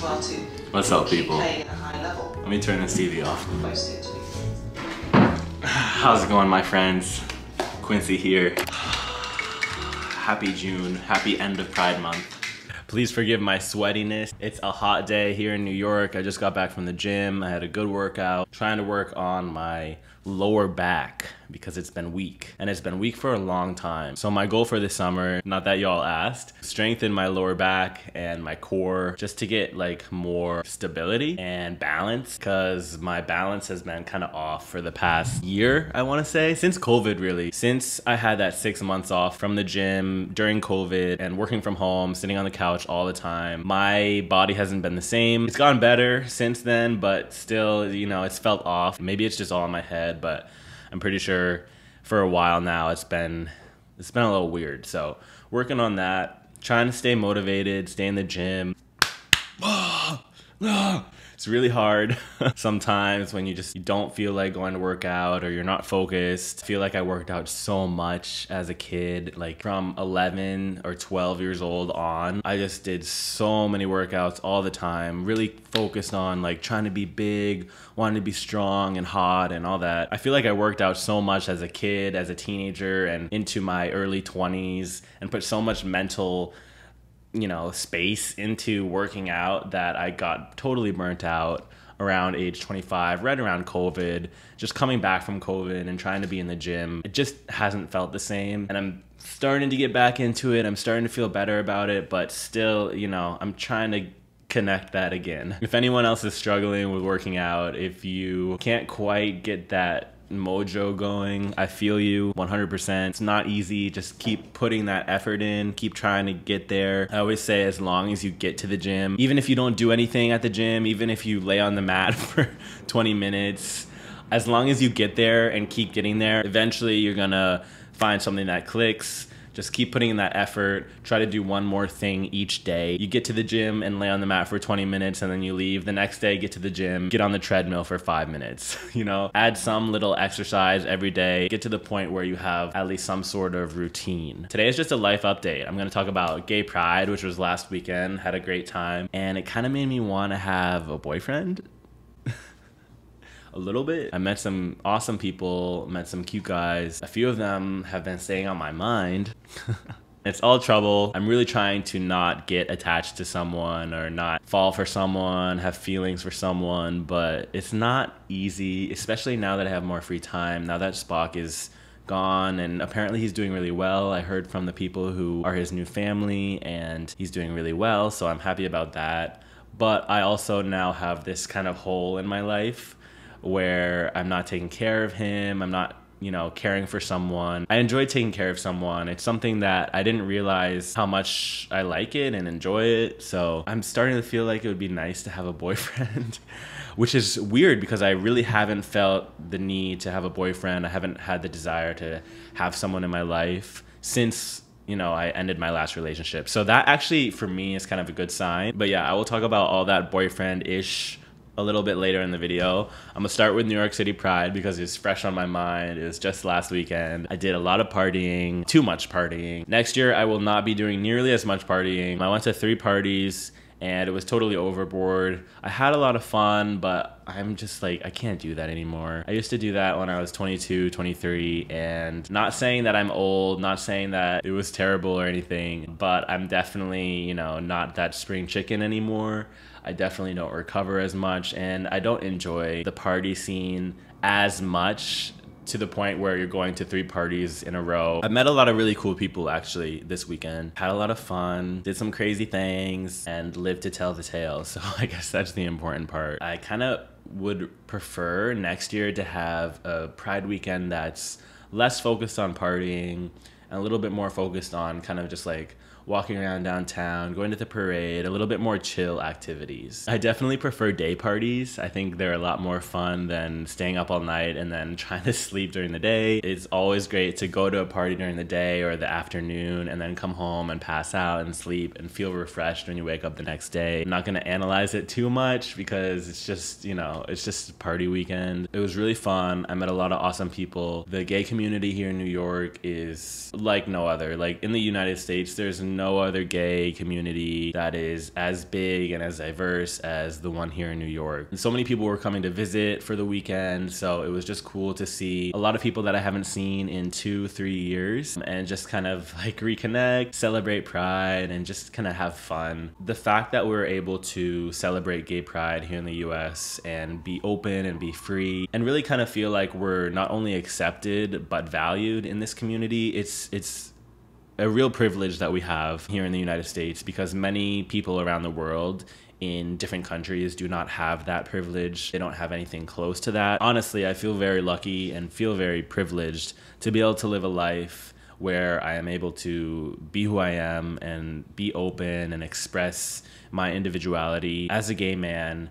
as well to What's up, people? playing at a high level. Let me turn this TV off. Posted to How's it going, my friends? Quincy here. Happy June, happy end of Pride Month. Please forgive my sweatiness. It's a hot day here in New York. I just got back from the gym. I had a good workout. Trying to work on my lower back because it's been weak. And it's been weak for a long time. So my goal for this summer, not that y'all asked, strengthen my lower back and my core just to get like more stability and balance, because my balance has been kind of off for the past year, I want to say, since COVID really. Since I had that 6 months off from the gym during COVID and working from home, sitting on the couch all the time, my body hasn't been the same. It's gotten better since then, but still, you know, it's felt off. Maybe it's just all in my head, but I'm pretty sure for a while now it's been a little weird. So working on that, trying to stay motivated, stay in the gym. It's really hard sometimes when you don't feel like going to work out or you're not focused. I feel like I worked out so much as a kid, like from 11 or 12 years old on. I just did so many workouts all the time, really focused on like trying to be big, wanting to be strong and hot and all that. I feel like I worked out so much as a kid, as a teenager, and into my early 20s, and put so much mental, you know, space into working out that I got totally burnt out around age 25, right around COVID, just coming back from COVID and trying to be in the gym. It just hasn't felt the same, and I'm starting to get back into it. I'm starting to feel better about it, but still, you know, I'm trying to connect that again. If anyone else is struggling with working out, if you can't quite get that mojo going, I feel you 100%. It's not easy. Just keep putting that effort in, keep trying to get there. I always say, as long as you get to the gym, even if you don't do anything at the gym, even if you lay on the mat for 20 minutes, as long as you get there and keep getting there, eventually you're gonna find something that clicks. Just keep putting in that effort. Try to do one more thing each day. You get to the gym and lay on the mat for 20 minutes and then you leave. The next day, get to the gym, get on the treadmill for 5 minutes. You know, add some little exercise every day. Get to the point where you have at least some sort of routine. Today is just a life update. I'm gonna talk about Gay Pride, which was last weekend. Had a great time. And it kind of made me want to have a boyfriend. A little bit. I met some awesome people, met some cute guys. A few of them have been staying on my mind. It's all trouble. I'm really trying to not get attached to someone or not fall for someone, have feelings for someone, but it's not easy, especially now that I have more free time, now that Spock is gone, and apparently he's doing really well. I heard from the people who are his new family, and he's doing really well, so I'm happy about that. But I also now have this kind of hole in my life where I'm not taking care of him. I'm not, you know, caring for someone. I enjoy taking care of someone. It's something that I didn't realize how much I like it and enjoy it. So I'm starting to feel like it would be nice to have a boyfriend, which is weird because I really haven't felt the need to have a boyfriend. I haven't had the desire to have someone in my life since, you know, I ended my last relationship. So that actually for me is kind of a good sign. But yeah, I will talk about all that boyfriend-ish a little bit later in the video. I'm gonna start with New York City Pride because it's fresh on my mind. It was just last weekend. I did a lot of partying, too much partying. Next year, I will not be doing nearly as much partying. I went to 3 parties and it was totally overboard. I had a lot of fun, but I'm just like, I can't do that anymore. I used to do that when I was 22, 23, and not saying that I'm old, not saying that it was terrible or anything, but I'm definitely, you know, not that spring chicken anymore. I definitely don't recover as much, and I don't enjoy the party scene as much to the point where you're going to 3 parties in a row. I met a lot of really cool people actually this weekend. Had a lot of fun, did some crazy things, and lived to tell the tale. So I guess that's the important part. I kind of would prefer next year to have a Pride weekend that's less focused on partying and a little bit more focused on kind of just like walking around downtown, going to the parade, a little bit more chill activities. I definitely prefer day parties. I think they're a lot more fun than staying up all night and then trying to sleep during the day. It's always great to go to a party during the day or the afternoon and then come home and pass out and sleep and feel refreshed when you wake up the next day. I'm not gonna analyze it too much because it's just, you know, it's just a party weekend. It was really fun. I met a lot of awesome people. The gay community here in New York is like no other. Like in the United States, there's no other gay community that is as big and as diverse as the one here in New York. And so many people were coming to visit for the weekend, so it was just cool to see a lot of people that I haven't seen in 2-3 years and just kind of like reconnect, celebrate Pride, and just kind of have fun. The fact that we're able to celebrate gay pride here in the US and be open and be free and really kind of feel like we're not only accepted but valued in this community, it's a real privilege that we have here in the United States, because many people around the world in different countries do not have that privilege. They don't have anything close to that. Honestly, I feel very lucky and feel very privileged to be able to live a life where I am able to be who I am and be open and express my individuality as a gay man.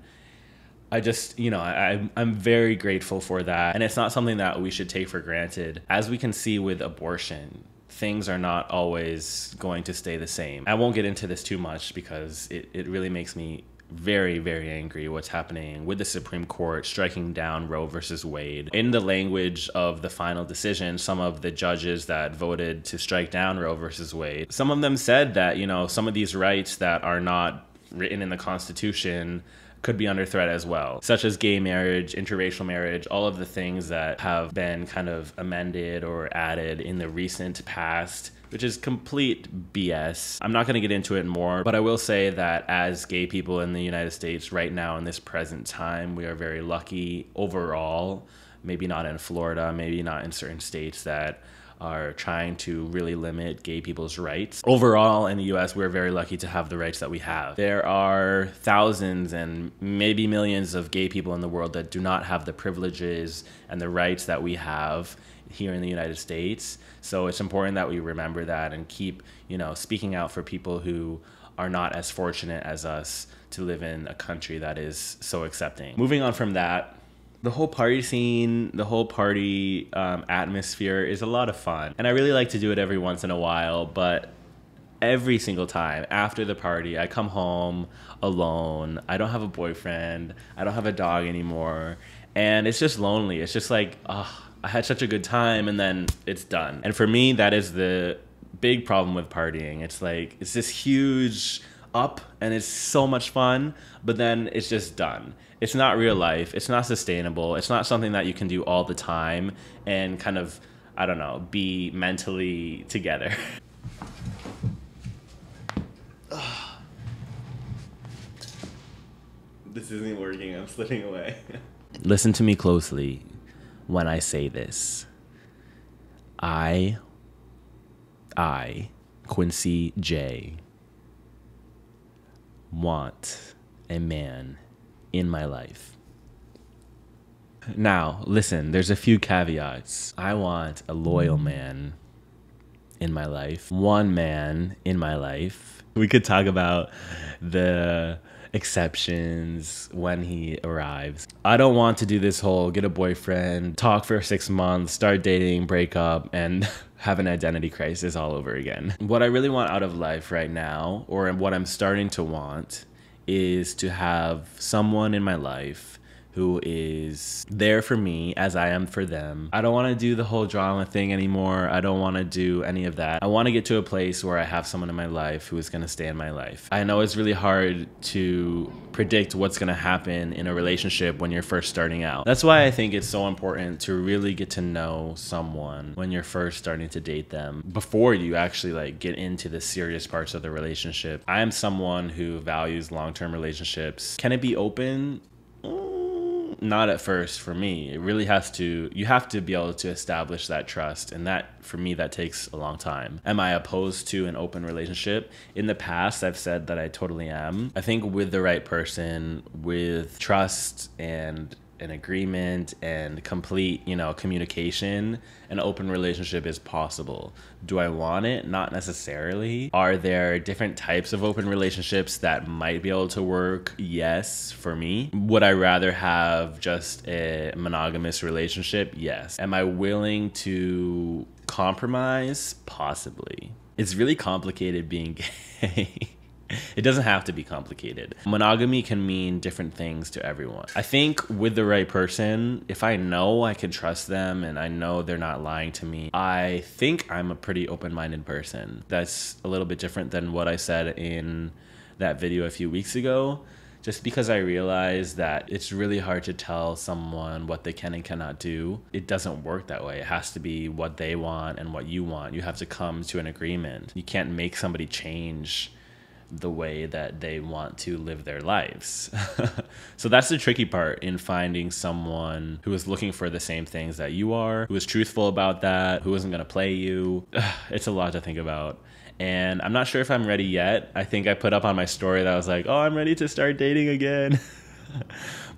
I just, I'm very grateful for that. And it's not something that we should take for granted. As we can see with abortion, things are not always going to stay the same. I won't get into this too much because it really makes me very, very angry what's happening with the Supreme Court striking down Roe versus Wade. In the language of the final decision, some of the judges that voted to strike down Roe versus Wade, some of them said that, some of these rights that are not written in the Constitution could be under threat as well, such as gay marriage, interracial marriage, all of the things that have been kind of amended or added in the recent past, which is complete BS. I'm not gonna get into it more, but I will say that as gay people in the United States right now in this present time, we are very lucky overall, maybe not in Florida, maybe not in certain states that are trying to really limit gay people's rights. Overall, in the US, we're very lucky to have the rights that we have. There are thousands and maybe millions of gay people in the world that do not have the privileges and the rights that we have here in the United States. So it's important that we remember that and keep, speaking out for people who are not as fortunate as us to live in a country that is so accepting. Moving on from that, the whole party scene, the whole party atmosphere is a lot of fun. And I really like to do it every once in a while, but every single time after the party, I come home alone. I don't have a boyfriend. I don't have a dog anymore. And it's just lonely. It's just like, I had such a good time and then it's done. And for me, that is the big problem with partying. It's like, it's this huge up and it's so much fun, but then it's just done. It's not real life. It's not sustainable. It's not something that you can do all the time and kind of, I don't know, be mentally together. This isn't working. I'm slipping away. Listen to me closely when I say this. I, Quincy J, want a man in my life. Now, listen, there's a few caveats. I want a loyal man in my life. One man in my life. We could talk about the exceptions when he arrives. I don't want to do this whole get a boyfriend, talk for 6 months, start dating, break up, and have an identity crisis all over again. What I really want out of life right now, or what I'm starting to want, is to have someone in my life who is there for me as I am for them. I don't want to do the whole drama thing anymore. I don't want to do any of that. I want to get to a place where I have someone in my life who is going to stay in my life. I know it's really hard to predict what's going to happen in a relationship when you're first starting out. That's why I think it's so important to really get to know someone when you're first starting to date them before you actually get into the serious parts of the relationship. I am someone who values long-term relationships. Can it be open? Not at first for me. It really you have to be able to establish that trust, and that, for me, that takes a long time. Am I opposed to an open relationship? In the past, I've said that I totally am. I think with the right person, with trust and an agreement and complete, communication, an open relationship is possible. Do I want it? Not necessarily. Are there different types of open relationships that might be able to work? Yes, for me. Would I rather have just a monogamous relationship? Yes. Am I willing to compromise? Possibly. It's really complicated being gay. It doesn't have to be complicated. Monogamy can mean different things to everyone. I think with the right person, if I know I can trust them and I know they're not lying to me, I think I'm a pretty open-minded person. That's a little bit different than what I said in that video a few weeks ago, just because I realized that it's really hard to tell someone what they can and cannot do. It doesn't work that way. It has to be what they want and what you want. You have to come to an agreement. You can't make somebody change the way that they want to live their lives. So that's the tricky part in finding someone who is looking for the same things that you are, who is truthful about that, who isn't gonna play you. It's a lot to think about. And I'm not sure if I'm ready yet. I think I put up on my story that I was like, oh, I'm ready to start dating again.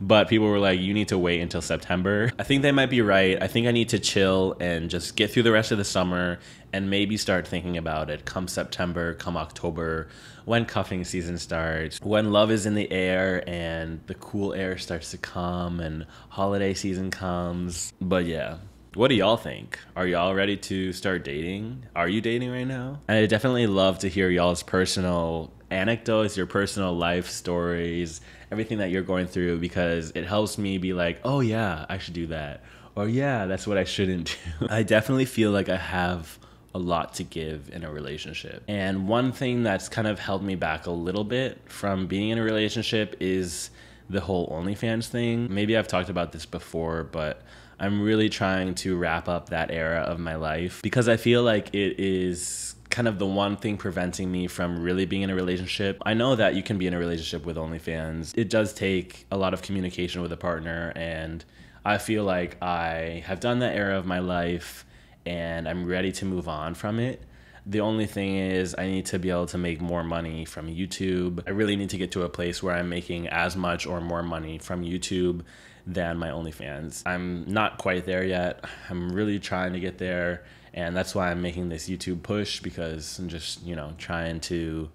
But people were like, you need to wait until September. I think they might be right. I think I need to chill and just get through the rest of the summer and maybe start thinking about it come September, come October, when cuffing season starts, when love is in the air and the cool air starts to come and holiday season comes. But yeah. What do y'all think? Are y'all ready to start dating? Are you dating right now? And I definitely love to hear y'all's personal anecdotes, your personal life stories, everything that you're going through, because it helps me be like, oh yeah, I should do that. Or yeah, that's what I shouldn't do. I definitely feel like I have a lot to give in a relationship. And one thing that's kind of held me back a little bit from being in a relationship is the whole OnlyFans thing. Maybe I've talked about this before, but I'm really trying to wrap up that era of my life because I feel like it is kind of the one thing preventing me from really being in a relationship. I know that you can be in a relationship with OnlyFans. It does take a lot of communication with a partner, and I feel like I have done that era of my life and I'm ready to move on from it. The only thing is I need to be able to make more money from YouTube. I really need to get to a place where I'm making as much or more money from YouTube than my OnlyFans. I'm not quite there yet. I'm really trying to get there, and that's why I'm making this YouTube push, because I'm just, you know, trying to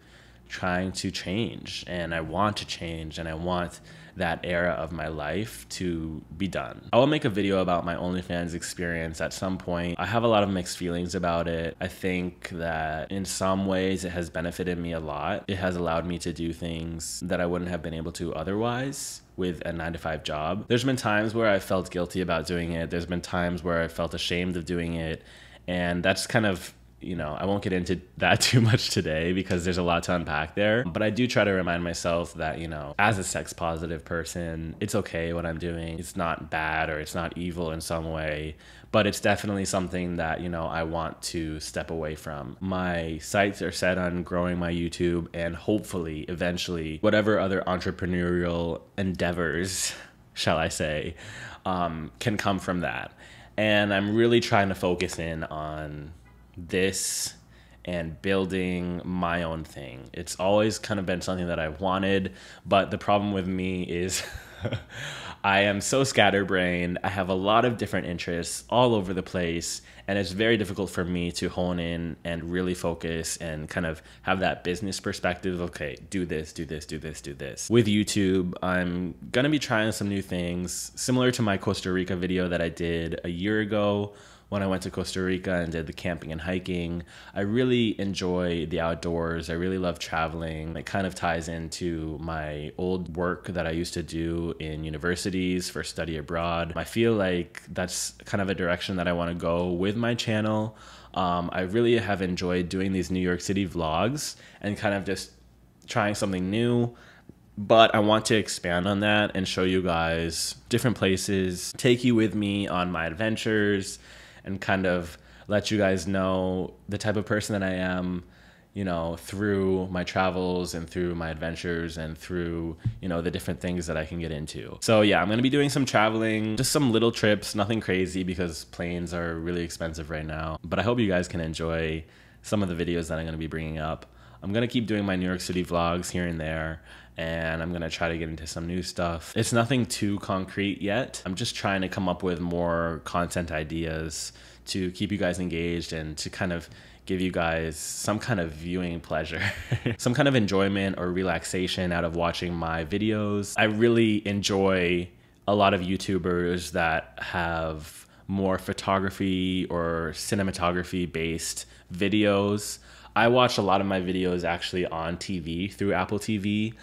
change, and I want to change, and I want that era of my life to be done. I will make a video about my OnlyFans experience at some point. I have a lot of mixed feelings about it. I think that in some ways it has benefited me a lot. It has allowed me to do things that I wouldn't have been able to otherwise with a 9-to-5 job. There's been times where I felt guilty about doing it. There's been times where I felt ashamed of doing it. And that's kind of, you know, I won't get into that too much today because there's a lot to unpack there. But I do try to remind myself that, you know, as a sex positive person, it's okay what I'm doing. It's not bad or it's not evil in some way, but it's definitely something that, you know, I want to step away from. My sights are set on growing my YouTube and hopefully eventually whatever other entrepreneurial endeavors, shall I say, can come from that. And I'm really trying to focus in on this and building my own thing. It's always kind of been something that I've wanted, but the problem with me is I am so scatterbrained. I have a lot of different interests all over the place, and it's very difficult for me to hone in and really focus and kind of have that business perspective. Okay, do this, do this, do this, do this. With YouTube, I'm gonna be trying some new things, similar to my Costa Rica video that I did a year ago when I went to Costa Rica and did the camping and hiking. I really enjoy the outdoors. I really love traveling. It kind of ties into my old work that I used to do in universities for study abroad. I feel like that's kind of a direction that I want to go with my channel. I really have enjoyed doing these New York City vlogs and kind of just trying something new. But I want to expand on that and show you guys different places, take you with me on my adventures, and kind of let you guys know the type of person that I am, you know, through my travels and through my adventures and through, you know, the different things that I can get into. So yeah, I'm gonna be doing some traveling, just some little trips, nothing crazy because planes are really expensive right now. But I hope you guys can enjoy some of the videos that I'm gonna be bringing up. I'm gonna keep doing my New York City vlogs here and there, and I'm gonna try to get into some new stuff. It's nothing too concrete yet. I'm just trying to come up with more content ideas to keep you guys engaged and to kind of give you guys some kind of viewing pleasure, some kind of enjoyment or relaxation out of watching my videos. I really enjoy a lot of YouTubers that have more photography or cinematography based videos. I watch a lot of my videos actually on TV through Apple TV,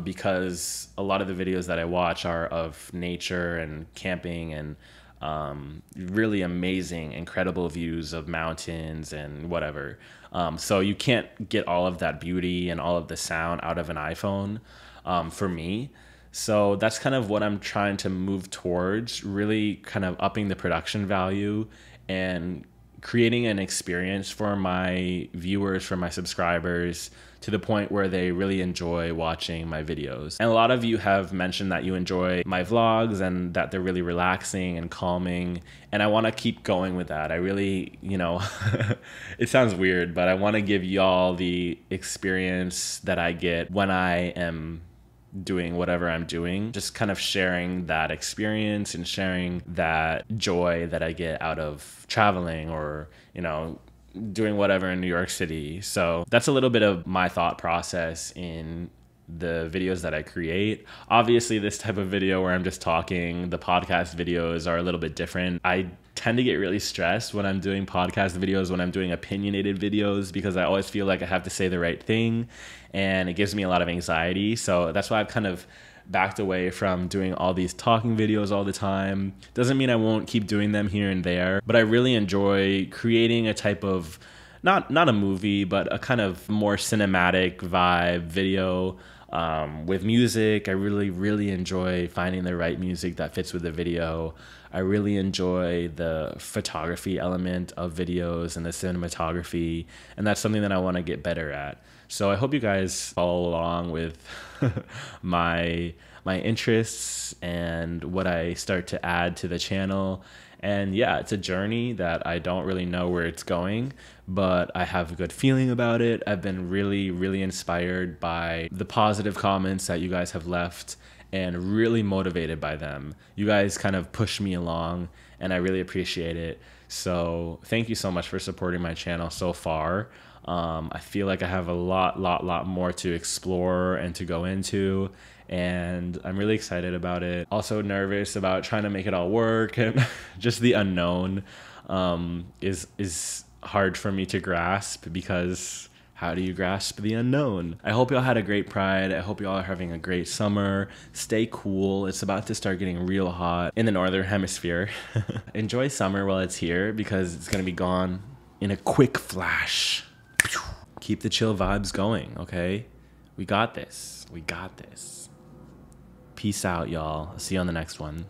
because a lot of the videos that I watch are of nature and camping and really amazing, incredible views of mountains and whatever. So you can't get all of that beauty and all of the sound out of an iPhone, for me. So that's kind of what I'm trying to move towards, really kind of upping the production value and creating an experience for my viewers, for my subscribers, to the point where they really enjoy watching my videos. And a lot of you have mentioned that you enjoy my vlogs and that they're really relaxing and calming. And I want to keep going with that. I really, it sounds weird, but I want to give y'all the experience that I get when I am doing whatever I'm doing, just kind of sharing that experience and sharing that joy that I get out of traveling or, doing whatever in New York City. So that's a little bit of my thought process in the videos that I create. Obviously, this type of video where I'm just talking, the podcast videos are a little bit different. I tend to get really stressed when I'm doing podcast videos, when I'm doing opinionated videos, because I always feel like I have to say the right thing and it gives me a lot of anxiety. So that's why I've kind of backed away from doing all these talking videos all the time. Doesn't mean I won't keep doing them here and there, but I really enjoy creating a type of, not a movie, but a kind of more cinematic vibe video with music. I really enjoy finding the right music that fits with the video. I really enjoy the photography element of videos and the cinematography, and that's something that I want to get better at. So I hope you guys follow along with my interests and what I start to add to the channel. And yeah, it's a journey that I don't really know where it's going, but I have a good feeling about it. I've been really inspired by the positive comments that you guys have left and really motivated by them. You guys kind of push me along and I really appreciate it. So thank you so much for supporting my channel so far. I feel like I have a lot more to explore and to go into, and I'm really excited about it. Also nervous about trying to make it all work, and just the unknown is hard for me to grasp, because how do you grasp the unknown? I hope y'all had a great Pride. I hope y'all are having a great summer. Stay cool. It's about to start getting real hot in the northern hemisphere. Enjoy summer while it's here, because it's gonna be gone in a quick flash. Keep the chill vibes going, okay? We got this. We got this. Peace out, y'all. I'll see you on the next one.